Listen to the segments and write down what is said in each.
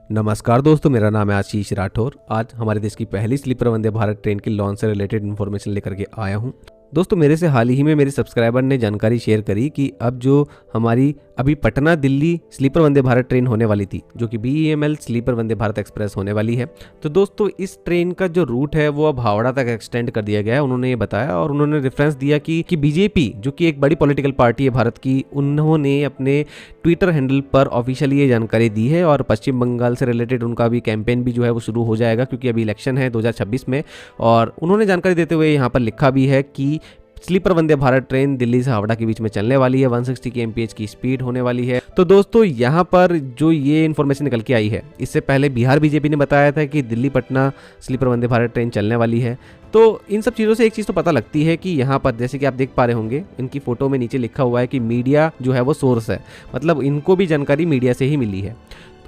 नमस्कार दोस्तों, मेरा नाम है आशीष राठौर। आज हमारे देश की पहली स्लीपर वंदे भारत ट्रेन की लॉन्च से रिलेटेड इन्फॉर्मेशन लेकर के आया हूं। दोस्तों, मेरे से हाल ही में मेरे सब्सक्राइबर ने जानकारी शेयर करी कि अब जो हमारी अभी पटना दिल्ली स्लीपर वंदे भारत ट्रेन होने वाली थी, जो कि BEML sleeper Vande Bharat express होने वाली है। तो दोस्तों, इस ट्रेन का जो रूट है वो अब हावड़ा तक एक्सटेंड कर दिया गया है, उन्होंने ये बताया। और उन्होंने रेफरेंस दिया कि बीजेपी, जो कि एक बड़ी पॉलिटिकल पार्टी है भारत की, उन्होंने अपने ट्विटर हैंडल पर ऑफिशियली ये जानकारी दी है। और पश्चिम बंगाल से रिलेटेड उनका भी कैंपेन भी जो है वो शुरू हो जाएगा, क्योंकि अभी इलेक्शन है 2026 में। और उन्होंने जानकारी देते हुए यहाँ पर लिखा भी है कि स्लीपर वंदे भारत ट्रेन दिल्ली से हावड़ा के बीच में चलने वाली है, 160 kmph की स्पीड होने वाली है। तो दोस्तों, यहाँ पर जो ये इन्फॉर्मेशन निकल के आई है, इससे पहले बिहार बीजेपी ने बताया था कि दिल्ली पटना स्लीपर वंदे भारत ट्रेन चलने वाली है। तो इन सब चीज़ों से एक चीज़ तो पता लगती है कि यहाँ पर, जैसे कि आप देख पा रहे होंगे, इनकी फोटो में नीचे लिखा हुआ है कि मीडिया जो है वो सोर्स है, मतलब इनको भी जानकारी मीडिया से ही मिली है।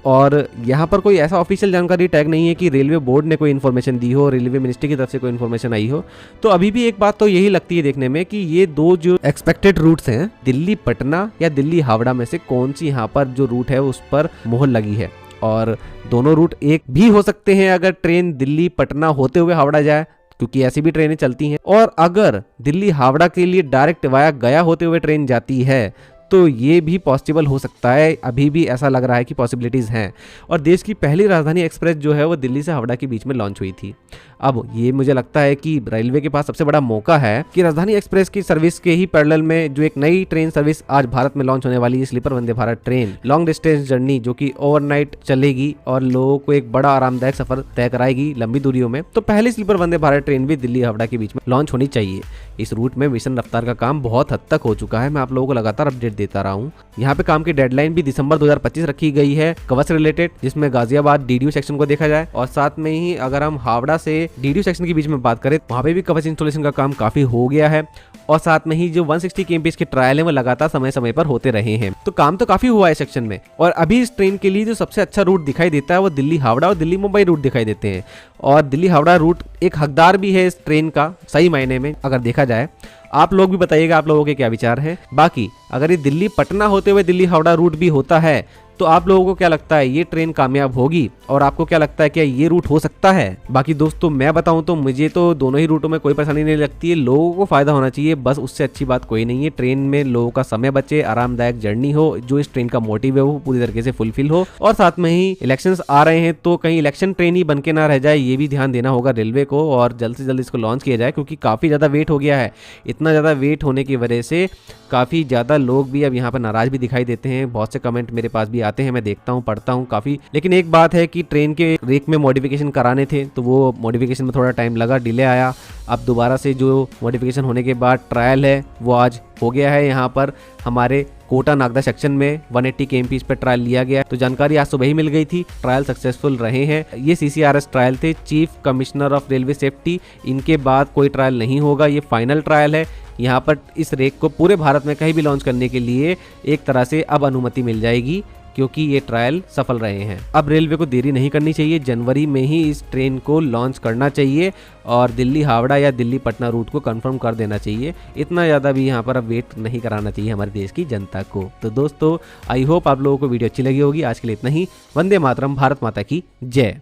और यहाँ पर कोई ऐसा ऑफिशियल जानकारी टैग नहीं है कि रेलवे बोर्ड ने कोई इन्फॉर्मेशन दी हो, रेलवे मिनिस्ट्री की तरफ से कोई इन्फॉर्मेशन आई हो। तो अभी भी एक बात तो यही लगती है देखने में कि ये दो जो एक्सपेक्टेड रूट्स हैं, दिल्ली पटना या दिल्ली हावड़ा में से कौन सी यहाँ पर जो रूट है उस पर मोहर लगी है। और दोनों रूट एक भी हो सकते हैं अगर ट्रेन दिल्ली पटना होते हुए हावड़ा जाए, क्योंकि ऐसी भी ट्रेनें चलती हैं। और अगर दिल्ली हावड़ा के लिए डायरेक्ट वाया गया होते हुए ट्रेन जाती है तो ये भी पॉसिबल हो सकता है। अभी भी ऐसा लग रहा है कि पॉसिबिलिटीज़ हैं। और देश की पहली राजधानी एक्सप्रेस जो है वो दिल्ली से हावड़ा के बीच में लॉन्च हुई थी। अब ये मुझे लगता है कि रेलवे के पास सबसे बड़ा मौका है कि राजधानी एक्सप्रेस की सर्विस के ही पैरेलल में जो एक नई ट्रेन सर्विस आज भारत में लॉन्च होने वाली है, sleeper Vande Bharat train, long distance journey, जो कि ओवरनाइट चलेगी और लोगों को एक बड़ा आरामदायक सफर तय कराएगी लंबी दूरियों में। तो पहली स्लीपर वंदे भारत ट्रेन भी दिल्ली हावड़ा के बीच में लॉन्च होनी चाहिए। इस रूट में मिशन रफ्तार का काम बहुत हद तक हो चुका है, मैं आप लोगों को लगातार अपडेट देता रहा हूँ। यहाँ पे काम की डेडलाइन भी दिसंबर 2025 रखी गई है कवच रिलेटेड, जिसमें गाजियाबाद DDU सेक्शन को देखा जाए। और साथ में ही अगर हम हावड़ा से DDU सेक्शन के बीच में बात करें, वहाँ पे भी कवच इंस्टॉलेशन का काम काफी हो गया है। और साथ में ही जो 160 kmph के ट्रायल है वो लगातार समय समय पर होते रहे हैं। तो काम तो काफी हुआ है सेक्शन में। और अभी इस ट्रेन के लिए जो सबसे अच्छा रूट दिखाई देता है वो दिल्ली हावड़ा और दिल्ली मुंबई रूट दिखाई देते हैं। और दिल्ली हावड़ा रूट एक हकदार भी है इस ट्रेन का, सही मायने में अगर देखा जाए। आप लोग भी बताइएगा आप लोगों के क्या विचार हैं। बाकी अगर ये दिल्ली पटना होते हुए दिल्ली हावड़ा रूट भी होता है तो आप लोगों को क्या लगता है, ये ट्रेन कामयाब होगी? और आपको क्या लगता है, क्या ये रूट हो सकता है? बाकी दोस्तों, मैं बताऊं तो मुझे तो दोनों ही रूटों में कोई परेशानी नहीं लगती है। लोगों को फायदा होना चाहिए, बस उससे अच्छी बात कोई नहीं है। ट्रेन में लोगों का समय बचे, आरामदायक जर्नी हो, जो इस ट्रेन का मोटिव है वो पूरी तरीके से फुलफिल हो। और साथ में ही इलेक्शंस आ रहे हैं तो कहीं इलेक्शन ट्रेन ही बन के ना रह जाए, ये भी ध्यान देना होगा रेलवे को। और जल्द से जल्द इसको लॉन्च किया जाए, क्योंकि काफ़ी ज़्यादा वेट हो गया है। इतना ज़्यादा वेट होने की वजह से काफ़ी ज़्यादा लोग भी अब यहाँ पर नाराज़ भी दिखाई देते हैं। बहुत से कमेंट मेरे पास भी आते हैं, मैं देखता हूँ, पढ़ता हूँ काफ़ी। लेकिन एक बात है कि ट्रेन के रेक में मॉडिफिकेशन कराने थे, तो वो मॉडिफिकेशन में थोड़ा टाइम लगा, डिले आया। अब दोबारा से जो मॉडिफिकेशन होने के बाद ट्रायल है वो आज हो गया है। यहाँ पर हमारे कोटा नागदा सेक्शन में 180 kmph पर ट्रायल लिया गया। तो जानकारी आज सुबह ही मिल गई थी, ट्रायल सक्सेसफुल रहे हैं। ये CCRS ट्रायल थे, chief commissioner of railway safety. इनके बाद कोई ट्रायल नहीं होगा, ये फाइनल ट्रायल है। यहाँ पर इस रेक को पूरे भारत में कहीं भी लॉन्च करने के लिए एक तरह से अब अनुमति मिल जाएगी, क्योंकि ये ट्रायल सफल रहे हैं। अब रेलवे को देरी नहीं करनी चाहिए, जनवरी में ही इस ट्रेन को लॉन्च करना चाहिए और दिल्ली हावड़ा या दिल्ली पटना रूट को कंफर्म कर देना चाहिए। इतना ज़्यादा भी यहाँ पर अब वेट नहीं कराना चाहिए हमारे देश की जनता को। तो दोस्तों, आई होप आप लोगों को वीडियो अच्छी लगी होगी। आज के लिए इतना ही। वंदे मातरम, भारत माता की जय।